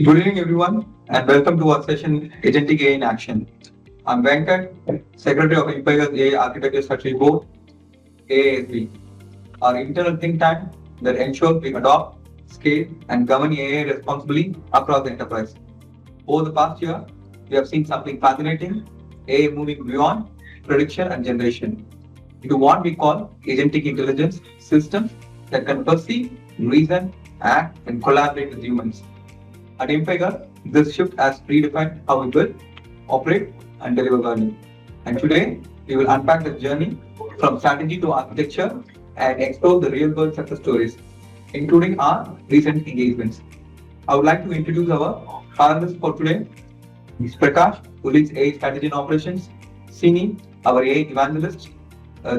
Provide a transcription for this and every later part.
Good evening, everyone, and welcome to our session Agentic AI in Action. I'm Venkat, Secretary of Impiger's AI Architecture Strategy Board, AASB, our internal think tank that ensures we adopt, scale, and govern AI responsibly across the enterprise. Over the past year, we have seen something fascinating: AI moving beyond prediction and generation into what we call agentic intelligence systems that can perceive, reason, act, and collaborate with humans. At Impiger, this shift has redefined how we build, operate, and deliver value. And today, we will unpack the journey from strategy to architecture and explore the real-world success stories, including our recent engagements. I would like to introduce our panelists for today. Mr. Prakash, who leads AI strategy and operations; Sini, our AI evangelist,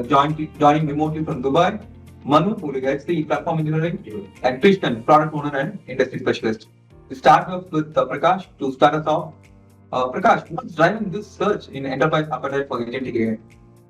joining remotely from Dubai; Manu, who heads the platform engineering; and Krishnan, product owner and industry specialist. We start off with Prakash to start us off. Prakash, what's driving this surge in enterprise appetite for agentic AI?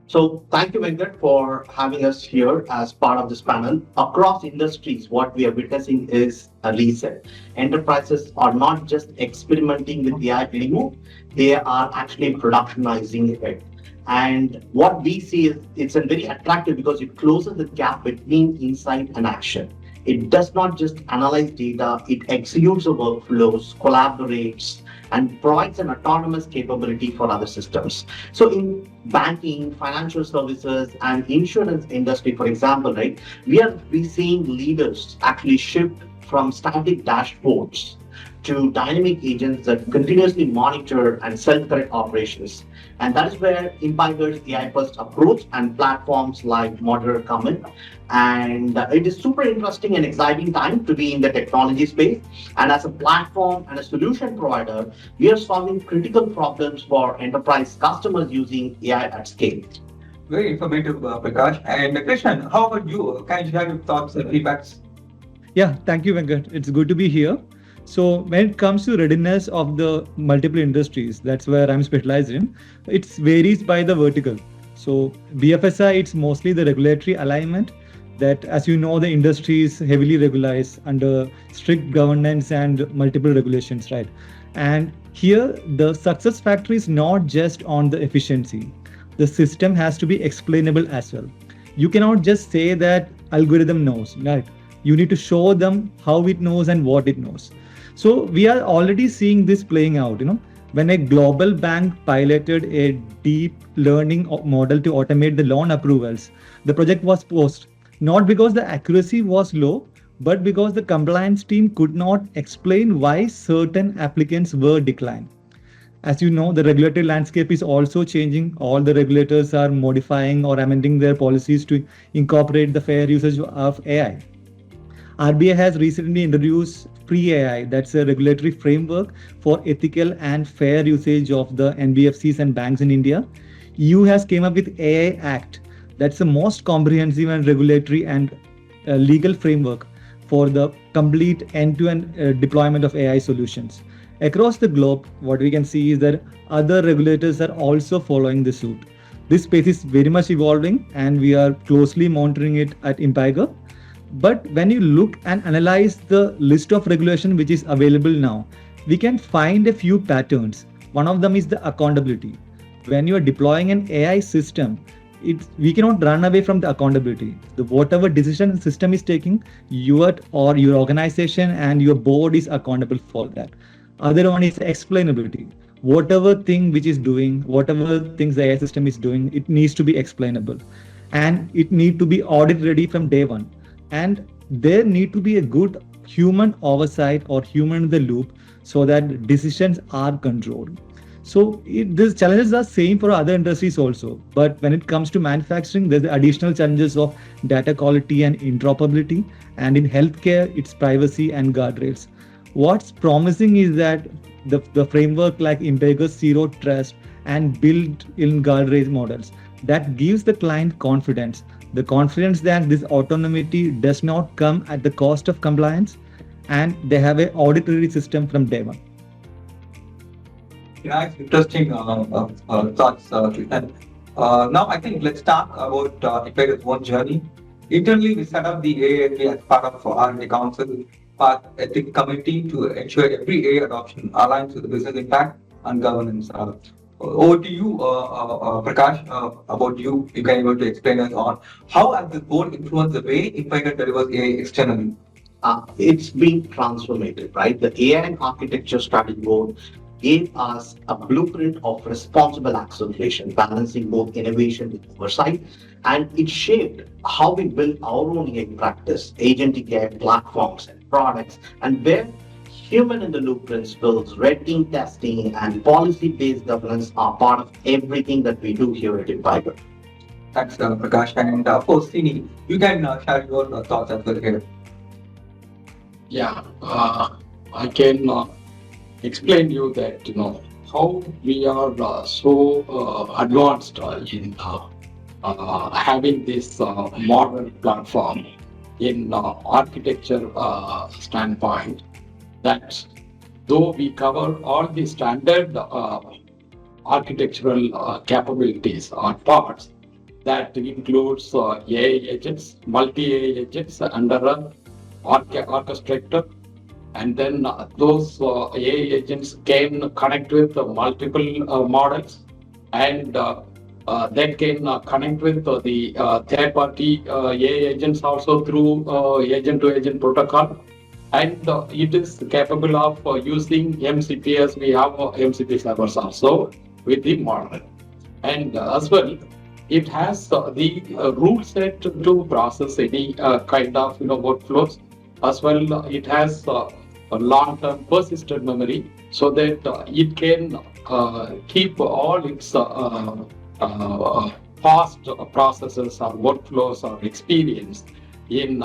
So thank you, Venkat, for having us here as part of this panel. Across industries, what we are witnessing is a reset. Enterprises are not just experimenting with AI anymore, they are actually productionizing it. And what we see is it's very attractive because it closes the gap between insight and action. It does not just analyze data, it executes the workflows, collaborates, and provides an autonomous capability for other systems. So in banking, financial services, and insurance industry, for example, right, we seeing leaders actually shift from static dashboards to dynamic agents that continuously monitor and self-correct operations. And that is where Impiger's AI-first approach and platforms like Moderor come in. And it is super interesting and exciting time to be in the technology space. And as a platform and a solution provider, we are solving critical problems for enterprise customers using AI at scale. Very informative, Prakash. And Krishnan, how about you? Can you share your thoughts and feedbacks? Yeah, thank you, Venkat. It's good to be here. So when it comes to readiness of the multiple industries, that's where I'm specialized in, it varies by the vertical. So BFSI, it's mostly the regulatory alignment that, as you know, the industry is heavily regularized under strict governance and multiple regulations, right? And here, the success factor is not just on the efficiency. The system has to be explainable as well. You cannot just say that algorithm knows, right? You need to show them how it knows and what it knows. So we are already seeing this playing out, when a global bank piloted a deep learning model to automate the loan approvals, the project was paused, not because the accuracy was low, but because the compliance team could not explain why certain applicants were declined. As you know, the regulatory landscape is also changing. All the regulators are modifying or amending their policies to incorporate the fair usage of AI. RBI has recently introduced Free AI, that's a regulatory framework for ethical and fair usage of the NBFCs and banks in India. EU has came up with AI Act, that's the most comprehensive and regulatory and legal framework for the complete end-to-end deployment of AI solutions. Across the globe, what we can see is that other regulators are also following the suit. This space is very much evolving and we are closely monitoring it at Impiger. But when you look and analyze the list of regulation which is available now, we can find a few patterns. One of them is the accountability. When you are deploying an AI system, we cannot run away from the accountability. Whatever decision the system is taking, your organization and your board is accountable for that. Other one is explainability. Whatever thing which is doing, whatever things the AI system is doing, it needs to be explainable. And it need to be audit ready from day one. And there need to be a good human oversight or human in the loop so that decisions are controlled. So these challenges are same for other industries also. But when it comes to manufacturing, there's the additional challenges of data quality and interoperability. And in healthcare, it's privacy and guardrails. What's promising is that the framework like Impiger Zero Trust and built-in guardrail models that gives the client confidence. The confidence that this autonomy does not come at the cost of compliance, and they have an auditory system from day one. Yeah, it's interesting thoughts, Krishnan. Now, I think let's talk about Impiger's own journey. Internally, we set up the AASB as part of R&D Council path ethics committee to ensure every AI adoption aligns with the business impact and governance. Over to you, Prakash, about you. You can able to explain us on how has the board influenced the way Impiger delivers AI externally. It's been transformative, right? The AI and Architecture Strategy Board gave us a blueprint of responsible acceleration, balancing both innovation with oversight, and it shaped how we build our own AI practice, agentic AI platforms and products, and where human in the loop principles, red team testing, and policy-based governance are part of everything that we do here at Impiger. Thanks, Prakash. And of course, Sini, you can share your thoughts as well here. Yeah, I can explain you that how we are so advanced in having this modern platform in architecture standpoint, that though we cover all the standard architectural capabilities or parts, that includes AI agents, multi-AI agents under a orchestrator, and then those AI agents can connect with multiple models, and they can connect with the third-party AI agents also through agent-to-agent protocol, and it is capable of using MCP, as we have MCP servers also with the model, and as well it has the rule set to process any kind of workflows. As well, it has a long-term persistent memory, so that it can keep all its past processes or workflows or experience in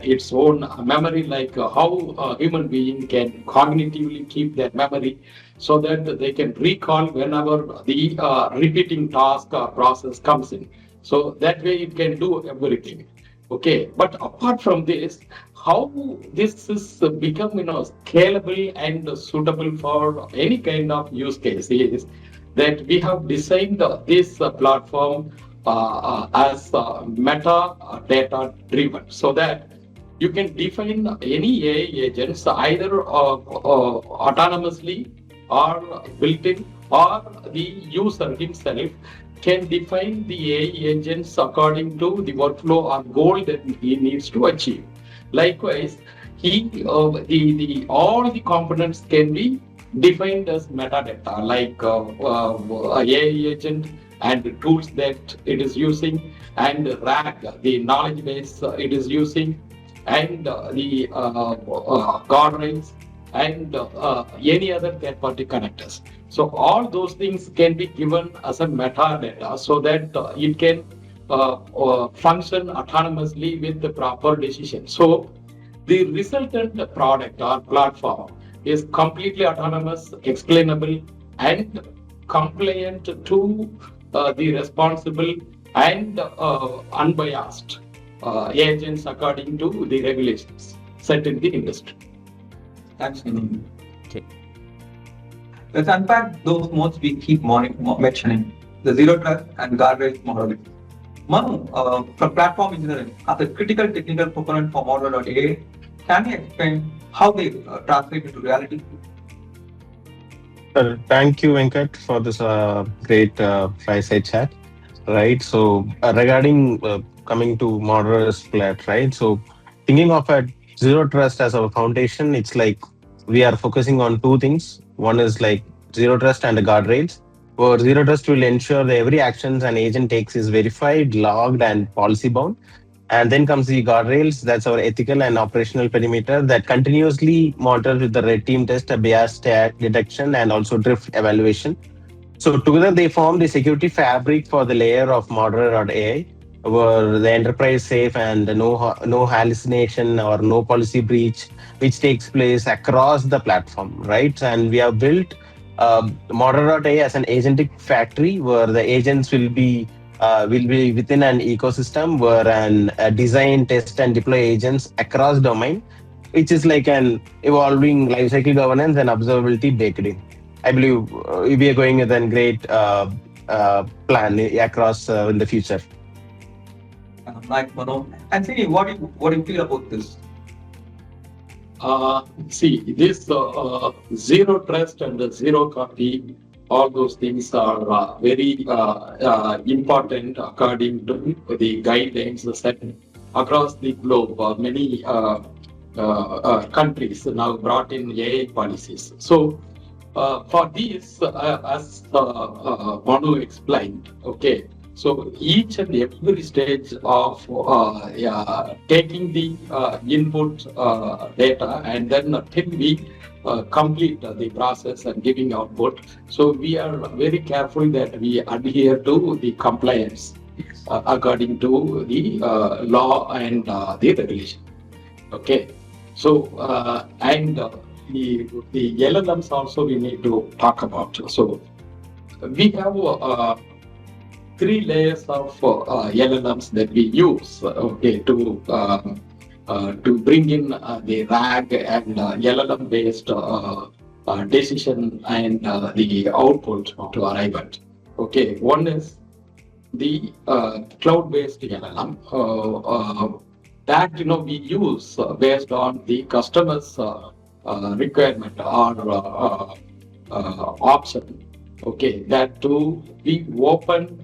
its own memory, like how a human being can cognitively keep their memory, so that they can recall whenever the repeating task or process comes in. So that way it can do everything. Okay, but apart from this, how this is become scalable and suitable for any kind of use case is that we have designed this platform as meta data driven, so that you can define any AI agents either autonomously or built-in, or the user himself can define the AI agents according to the workflow or goal that he needs to achieve. Likewise, all the components can be defined as metadata, like AI agent and the tools that it is using, and RAG, the knowledge base it is using, and the guardrails, and any other third-party connectors. So all those things can be given as a metadata, so that it can function autonomously with the proper decision. So the resultant product or platform is completely autonomous, explainable, and compliant to the responsible and unbiased agents according to the regulations set in the industry. Thanks, Nini. Okay. Let's unpack those modes we keep mentioning: the zero trust and guardrails model. Manu, from platform engineering, as a critical technical component for Moderor.ai, can you explain how they translate into reality? Thank you, Venkat, for this great fireside chat. Right. So regarding coming to Moderor's flat, right? So thinking of a zero trust as our foundation, it's like we are focusing on two things. One is like zero trust and the guardrails. Where zero trust will ensure that every actions an agent takes is verified, logged, and policy bound. And then comes the guardrails. That's our ethical and operational perimeter that continuously monitors with the red team test, a bias detection, and also drift evaluation. So together they form the security fabric for the layer of Moderor.ai, where the enterprise safe and no hallucination or no policy breach, which takes place across the platform, right? And we have built Moderor.ai as an agentic factory where the agents will be within an ecosystem where design, test, and deploy agents across domain, which is like an evolving lifecycle governance and observability baked in. I believe we are going with a great plan across in the future. Like Manu. And Sini, what do you feel about this? See, this zero trust and zero copy, all those things are very important according to the guidelines set across the globe. Many countries now brought in AI policies. So, for these, as Manu explained, okay, so each and every stage of taking the input data and then till we complete the process and giving output. So we are very careful that we adhere to the compliance according to the law and the regulation. Okay, so the LLMs also we need to talk about. So we have 3 layers of LLMs that we use, okay, to bring in the RAG and LLM based decision and the output to arrive at. Okay, one is the cloud based LLM that we use based on the customer's requirement or option. Okay, that to be open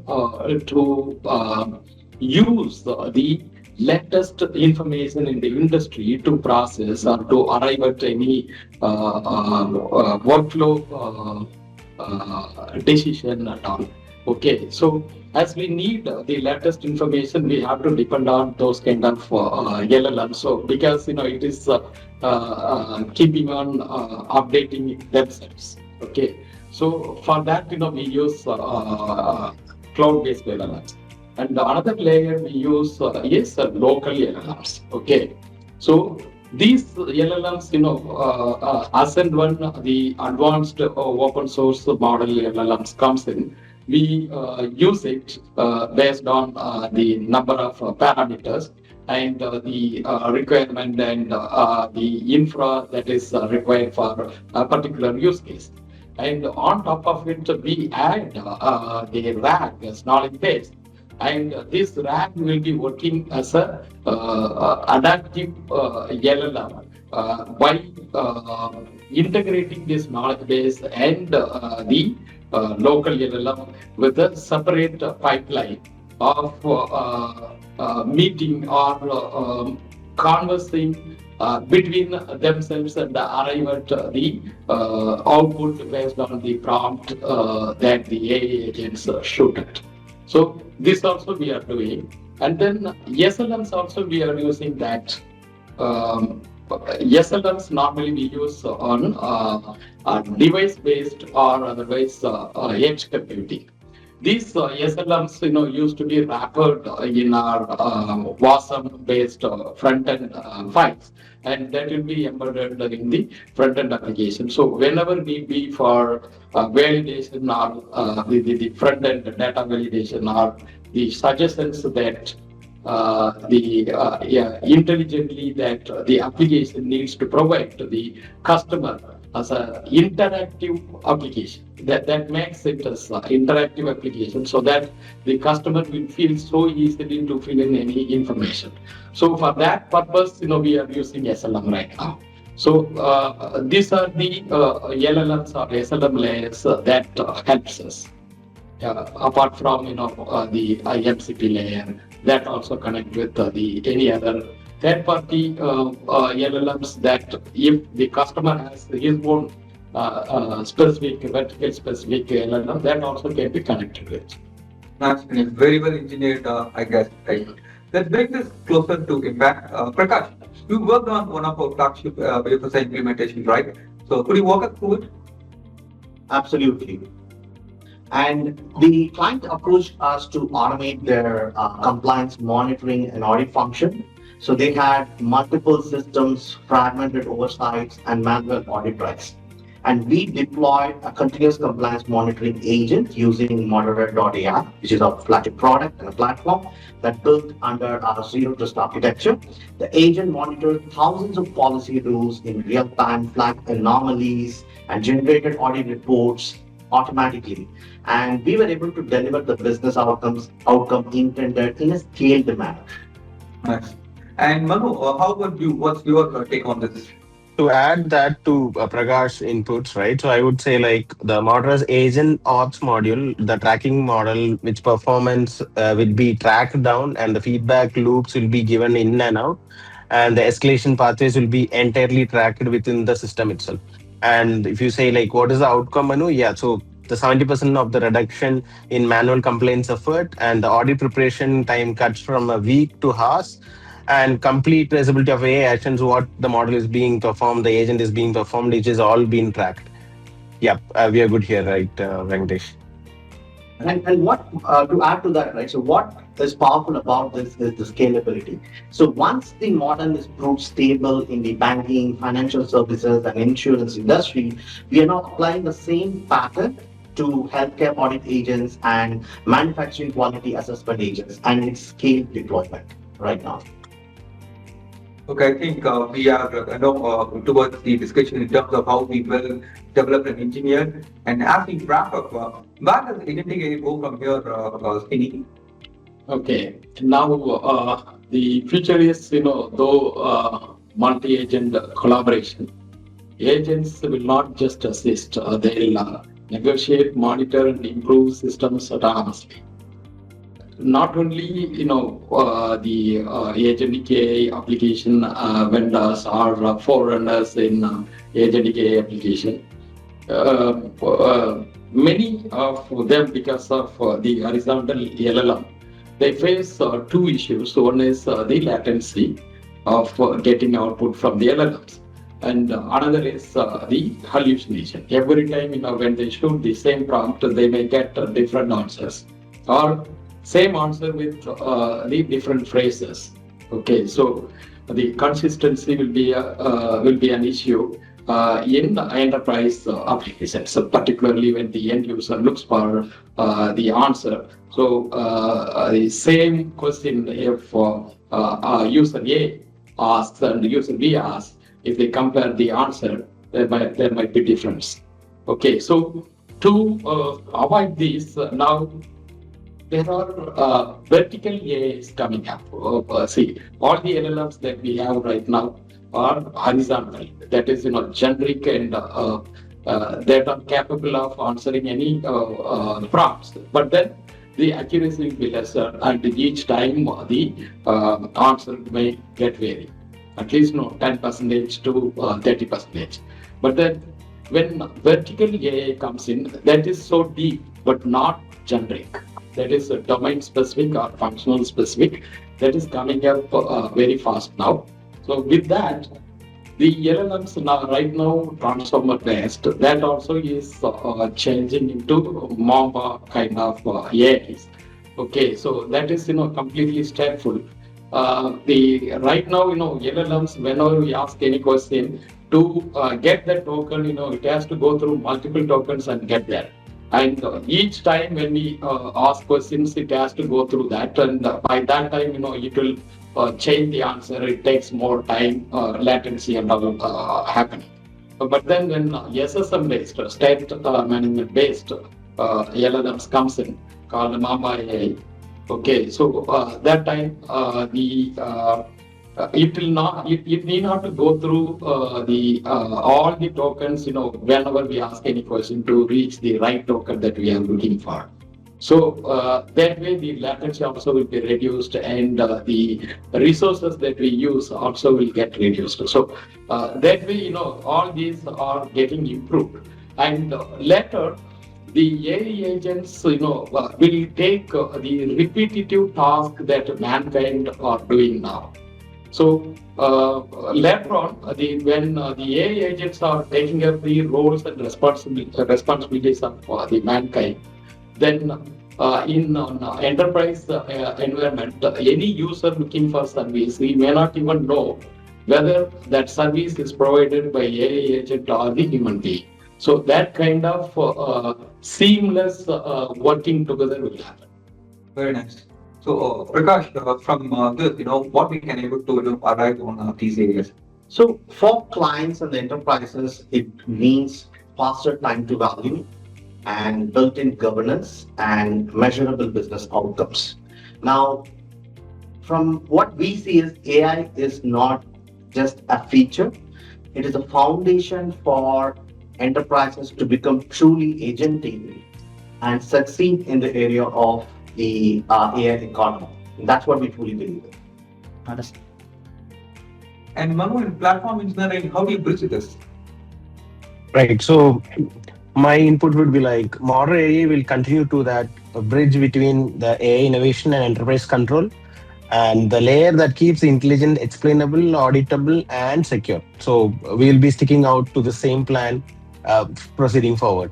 to use the latest information in the industry to process or to arrive at any workflow decision at all. Okay, so as we need the latest information, we have to depend on those kind of LLMs. So because it is keeping on updating themselves. Okay. So for that, we use cloud-based LLMs. And another layer we use is local LLMs. Okay. So these LLMs, as and when the advanced open source model LLMs comes in, we use it based on the number of parameters and the requirement and the infra that is required for a particular use case. And on top of it, we add the RAG as knowledge base. And this RAG will be working as a adaptive LLM by integrating this knowledge base and the local LLM with a separate pipeline of meeting or conversing between themselves and arrive at the output based on the prompt that the AI agents shoot at. So this also we are doing. And then SLMs also we are using that. SLMs normally we use on device-based or otherwise edge computing. These SLMs, used to be wrapped in our WASM-based front-end files, and that will be embedded in the front-end application. So whenever need be for validation or the front-end data validation or the suggestions that intelligently that the application needs to provide to the customer as an interactive application. That makes it as an interactive application so that the customer will feel so easily to fill in any information. So for that purpose, we are using SLM right now. So these are the LLMs or SLM layers that helps us. Apart from the IMCP layer that also connect with any other third-party LLMs that if the customer has his own specific vertical specific LLM, that also can be connected with. That's very well engineered, I guess. Right. Let's bring this closer to impact. Prakash, you worked on one of our flagship BFSI implementation, right? So could you walk us through it? Absolutely. And the client approached us to automate their compliance monitoring and audit function. So they had multiple systems, fragmented oversights, and manual audit rights. And we deployed a continuous compliance monitoring agent using Moderor.ai, which is our flagship product and a platform that built under our zero trust architecture. The agent monitored thousands of policy rules in real time, flagged anomalies, and generated audit reports automatically. And we were able to deliver the business outcome intended in a scaled manner. Nice. And Manu, how about you? What's your take on this? to add that to Prakash's inputs, right? So I would say like the Moderor's agent ops module, the tracking model, which performance will be tracked down and the feedback loops will be given in and out, and the escalation pathways will be entirely tracked within the system itself. And if you say like what is the outcome, Manu? Yeah, so the 70% of the reduction in manual complaints effort and the audit preparation time cuts from a week to hours, and complete traceability of AI actions, what the model is being performed, the agent is being performed, which is all being tracked. Yep, we are good here, right, Venkatesh? And what to add to that, right? So what is powerful about this is the scalability. So once the model is proved stable in the banking, financial services, and insurance industry, we are now applying the same pattern to healthcare audit agents and manufacturing quality assessment agents, and it's scaled deployment right now. Okay, I think we are towards the discussion in terms of how we will develop an engineer. And as we wrap up, where does agentic AI go from here, Skinny? Okay, now the future is, though multi-agent collaboration, agents will not just assist, they'll negotiate, monitor, and improve systems autonomously. Not only, the agentic AI application vendors or forerunners in agentic AI application, many of them, because of the horizontal LLM, they face two issues. One is the latency of getting output from the LLMs, and another is the hallucination. Every time, when they shoot the same prompt, they may get different answers, or same answer with the different phrases. Okay, so the consistency will be an issue in the enterprise applications, so particularly when the end user looks for the answer. So the same question, if user A asks and user B asks, if they compare the answer, there might be difference. Okay, so to avoid this, now there are vertical AIs coming up. See, all the LLMs that we have right now are horizontal. That is, generic, and that are capable of answering any prompts. But then the accuracy will be lesser, and each time the answer may get varied. At least 10% to 30%. But then when vertical AI comes in, that is so deep, but not generic. That is domain specific or functional specific. That is coming up very fast now. So with that, the LLMs right now transformer based. That also is changing into 𝗲𝗲 kind of AIs. Okay, so that is completely stateful. The right now LLMs, whenever we ask any question, to get that token, it has to go through multiple tokens and get there. And each time when we ask questions, it has to go through that, and by that time, it will change the answer. It takes more time, latency, and all happening. But then when SSM based, state management based LLMs comes in, called 𝗲𝗲. Okay, so that time it will not. It need not to go through the all the tokens. Whenever we ask any question, to reach the right token that we are looking for. So that way the latency also will be reduced, and the resources that we use also will get reduced. So that way, all these are getting improved, and later the AI agents, will take the repetitive task that mankind are doing now. So later on, when the AI agents are taking up the roles and responsibilities of the mankind, then in enterprise environment, any user looking for service, we may not even know whether that service is provided by AI agent or the human being. So that kind of seamless working together will happen. Very nice. So, Prakash, from this, what we can able to arrive on these areas. So, for clients and enterprises, it means faster time to value and built-in governance and measurable business outcomes. Now, from what we see is AI is not just a feature, It is a foundation for enterprises to become truly agentic and succeed in the area of the AI economy. That's what we truly believe in. Understand. And Manu, in platform engineering, how do you bridge this? Right. So my input would be like Moderor AI will continue to that bridge between the AI innovation and enterprise control, and the layer that keeps intelligent, explainable, auditable, and secure. So we'll be sticking out to the same plan, proceeding forward.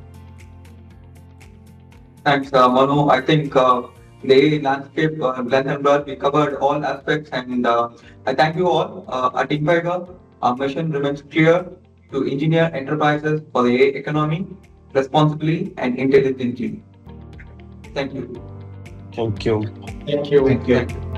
Thanks, Manu. I think the AI landscape, length and breadth, we covered all aspects, and I thank you all. At Impiger, our mission remains clear: to engineer enterprises for the AI economy responsibly and intelligently. Thank you. Thank you. Thank you. Thank you. Thank you.